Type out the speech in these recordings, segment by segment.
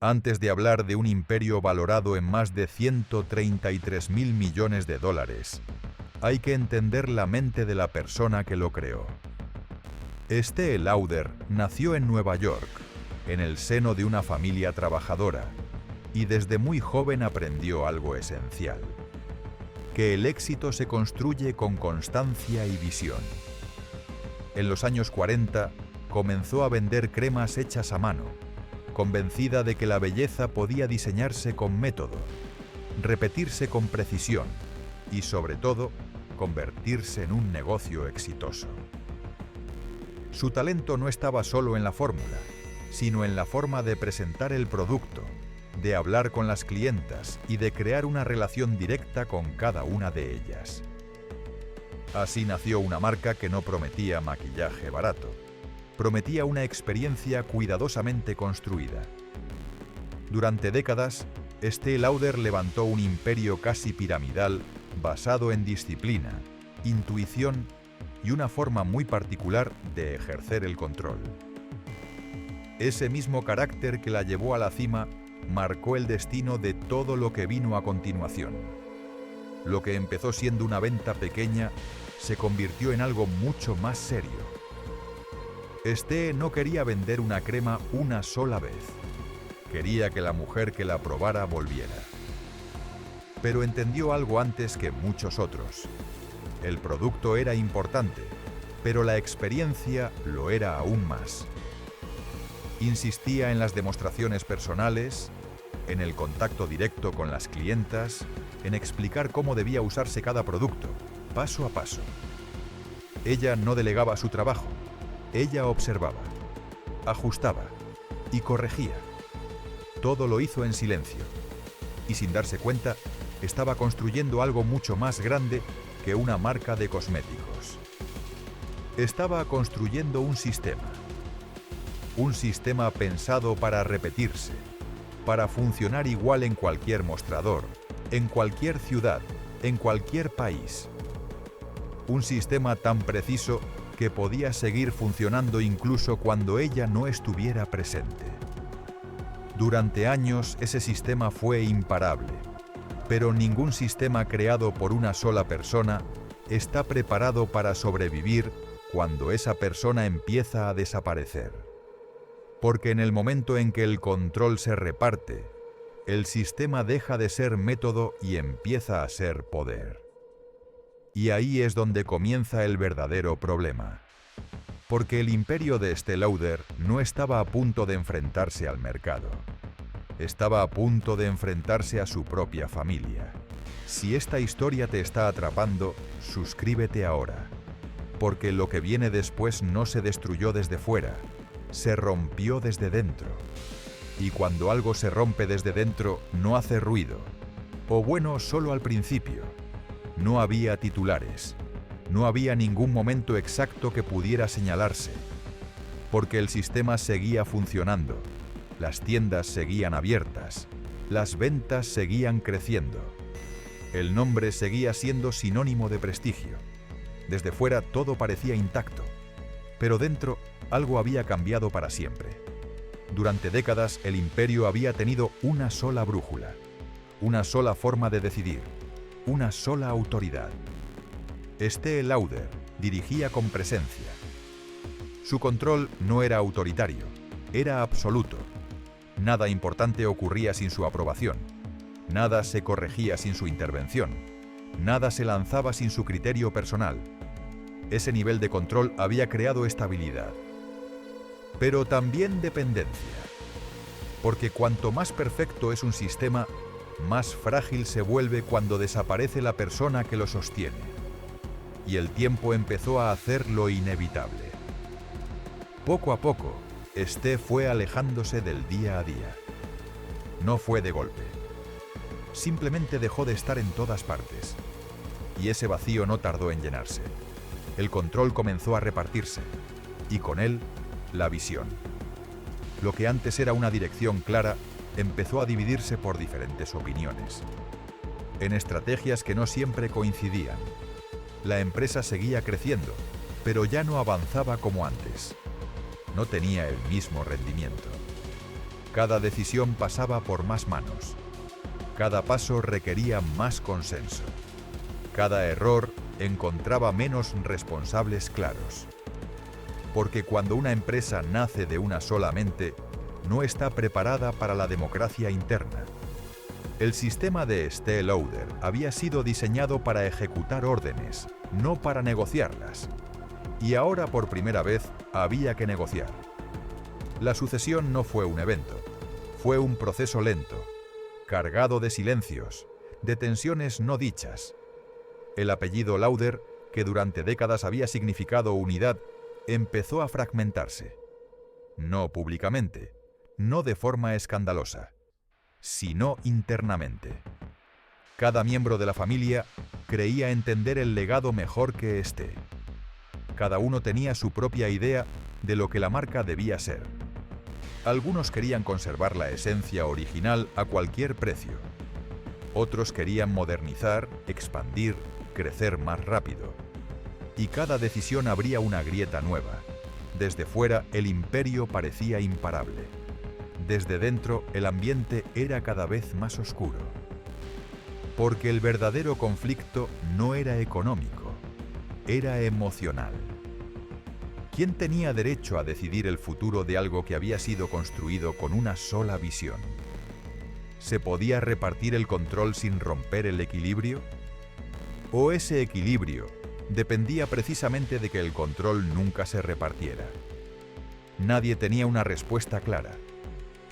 Antes de hablar de un imperio valorado en más de 133.000 millones de dólares, hay que entender la mente de la persona que lo creó. Estée Lauder nació en Nueva York, en el seno de una familia trabajadora, y desde muy joven aprendió algo esencial: que el éxito se construye con constancia y visión. En los años 40, comenzó a vender cremas hechas a mano, convencida de que la belleza podía diseñarse con método, repetirse con precisión y, sobre todo, convertirse en un negocio exitoso. Su talento no estaba solo en la fórmula, sino en la forma de presentar el producto, de hablar con las clientas y de crear una relación directa con cada una de ellas. Así nació una marca que no prometía maquillaje barato, prometía una experiencia cuidadosamente construida. Durante décadas, Estée Lauder levantó un imperio casi piramidal basado en disciplina, intuición y una forma muy particular de ejercer el control. Ese mismo carácter que la llevó a la cima marcó el destino de todo lo que vino a continuación. Lo que empezó siendo una venta pequeña se convirtió en algo mucho más serio. Estée no quería vender una crema una sola vez. Quería que la mujer que la probara volviera. Pero entendió algo antes que muchos otros. El producto era importante, pero la experiencia lo era aún más. Insistía en las demostraciones personales, en el contacto directo con las clientas, en explicar cómo debía usarse cada producto, paso a paso. Ella no delegaba su trabajo. Ella observaba, ajustaba y corregía. Todo lo hizo en silencio, y sin darse cuenta, estaba construyendo algo mucho más grande que una marca de cosméticos. Estaba construyendo un sistema pensado para repetirse, para funcionar igual en cualquier mostrador, en cualquier ciudad, en cualquier país. Un sistema tan preciso que podía seguir funcionando incluso cuando ella no estuviera presente. Durante años ese sistema fue imparable, pero ningún sistema creado por una sola persona está preparado para sobrevivir cuando esa persona empieza a desaparecer. Porque en el momento en que el control se reparte, el sistema deja de ser método y empieza a ser poder. Y ahí es donde comienza el verdadero problema. Porque el imperio de Estée Lauder no estaba a punto de enfrentarse al mercado. Estaba a punto de enfrentarse a su propia familia. Si esta historia te está atrapando, suscríbete ahora. Porque lo que viene después no se destruyó desde fuera, se rompió desde dentro. Y cuando algo se rompe desde dentro, no hace ruido. O bueno, solo al principio. No había titulares. No había ningún momento exacto que pudiera señalarse. Porque el sistema seguía funcionando. Las tiendas seguían abiertas. Las ventas seguían creciendo. El nombre seguía siendo sinónimo de prestigio. Desde fuera todo parecía intacto. Pero dentro algo había cambiado para siempre. Durante décadas el imperio había tenido una sola brújula. Una sola forma de decidir. Una sola autoridad. Estée Lauder dirigía con presencia. Su control no era autoritario, era absoluto. Nada importante ocurría sin su aprobación. Nada se corregía sin su intervención. Nada se lanzaba sin su criterio personal. Ese nivel de control había creado estabilidad. Pero también dependencia. Porque cuanto más perfecto es un sistema, más frágil se vuelve cuando desaparece la persona que lo sostiene. Y el tiempo empezó a hacer lo inevitable. Poco a poco, Estée fue alejándose del día a día. No fue de golpe. Simplemente dejó de estar en todas partes. Y ese vacío no tardó en llenarse. El control comenzó a repartirse. Y con él, la visión. Lo que antes era una dirección clara, empezó a dividirse por diferentes opiniones. En estrategias que no siempre coincidían. La empresa seguía creciendo, pero ya no avanzaba como antes. No tenía el mismo rendimiento. Cada decisión pasaba por más manos. Cada paso requería más consenso. Cada error encontraba menos responsables claros. Porque cuando una empresa nace de una sola mente, no está preparada para la democracia interna. El sistema de Estée Lauder había sido diseñado para ejecutar órdenes, no para negociarlas. Y ahora por primera vez había que negociar. La sucesión no fue un evento, fue un proceso lento, cargado de silencios, de tensiones no dichas. El apellido Lauder, que durante décadas había significado unidad, empezó a fragmentarse. No públicamente, no de forma escandalosa, sino internamente. Cada miembro de la familia creía entender el legado mejor que éste. Cada uno tenía su propia idea de lo que la marca debía ser. Algunos querían conservar la esencia original a cualquier precio. Otros querían modernizar, expandir, crecer más rápido. Y cada decisión abría una grieta nueva. Desde fuera, el imperio parecía imparable. Desde dentro, el ambiente era cada vez más oscuro. Porque el verdadero conflicto no era económico, era emocional. ¿Quién tenía derecho a decidir el futuro de algo que había sido construido con una sola visión? ¿Se podía repartir el control sin romper el equilibrio? ¿O ese equilibrio dependía precisamente de que el control nunca se repartiera? Nadie tenía una respuesta clara.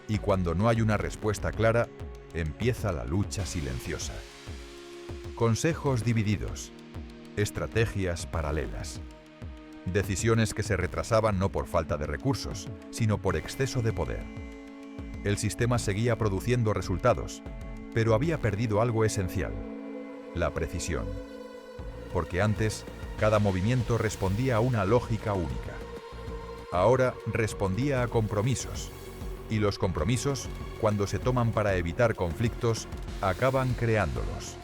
Y cuando no hay una respuesta clara, empieza la lucha silenciosa. Consejos divididos, estrategias paralelas. Decisiones que se retrasaban no por falta de recursos, sino por exceso de poder. El sistema seguía produciendo resultados, pero había perdido algo esencial: la precisión. Porque antes, cada movimiento respondía a una lógica única. Ahora respondía a compromisos. Y los compromisos, cuando se toman para evitar conflictos, acaban creándolos.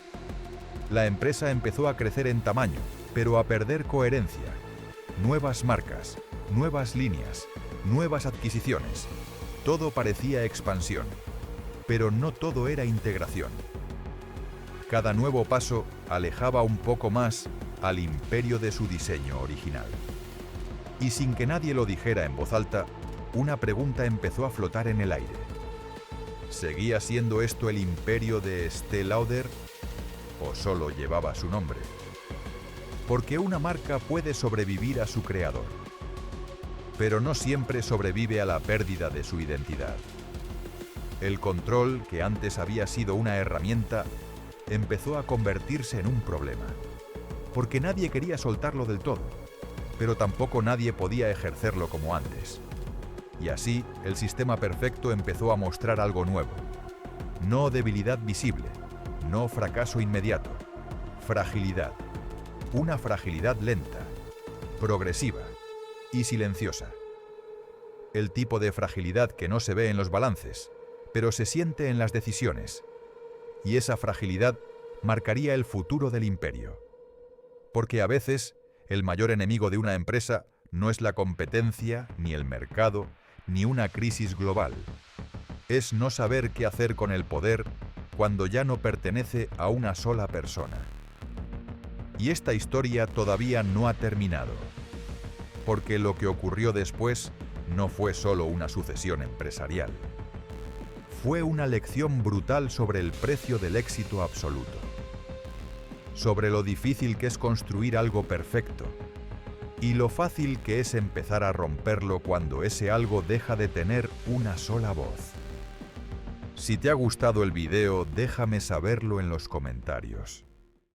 La empresa empezó a crecer en tamaño, pero a perder coherencia. Nuevas marcas, nuevas líneas, nuevas adquisiciones. Todo parecía expansión, pero no todo era integración. Cada nuevo paso alejaba un poco más al imperio de su diseño original. Y sin que nadie lo dijera en voz alta, una pregunta empezó a flotar en el aire. ¿Seguía siendo esto el imperio de Estée Lauder? ¿O solo llevaba su nombre? Porque una marca puede sobrevivir a su creador, pero no siempre sobrevive a la pérdida de su identidad. El control, que antes había sido una herramienta, empezó a convertirse en un problema, porque nadie quería soltarlo del todo, pero tampoco nadie podía ejercerlo como antes. Y así, el sistema perfecto empezó a mostrar algo nuevo. No debilidad visible, no fracaso inmediato, fragilidad. Una fragilidad lenta, progresiva y silenciosa. El tipo de fragilidad que no se ve en los balances, pero se siente en las decisiones. Y esa fragilidad marcaría el futuro del imperio. Porque a veces, el mayor enemigo de una empresa no es la competencia, ni el mercado, ni una crisis global. Es no saber qué hacer con el poder cuando ya no pertenece a una sola persona. Y esta historia todavía no ha terminado, porque lo que ocurrió después no fue solo una sucesión empresarial. Fue una lección brutal sobre el precio del éxito absoluto, sobre lo difícil que es construir algo perfecto, y lo fácil que es empezar a romperlo cuando ese algo deja de tener una sola voz. Si te ha gustado el video, déjame saberlo en los comentarios.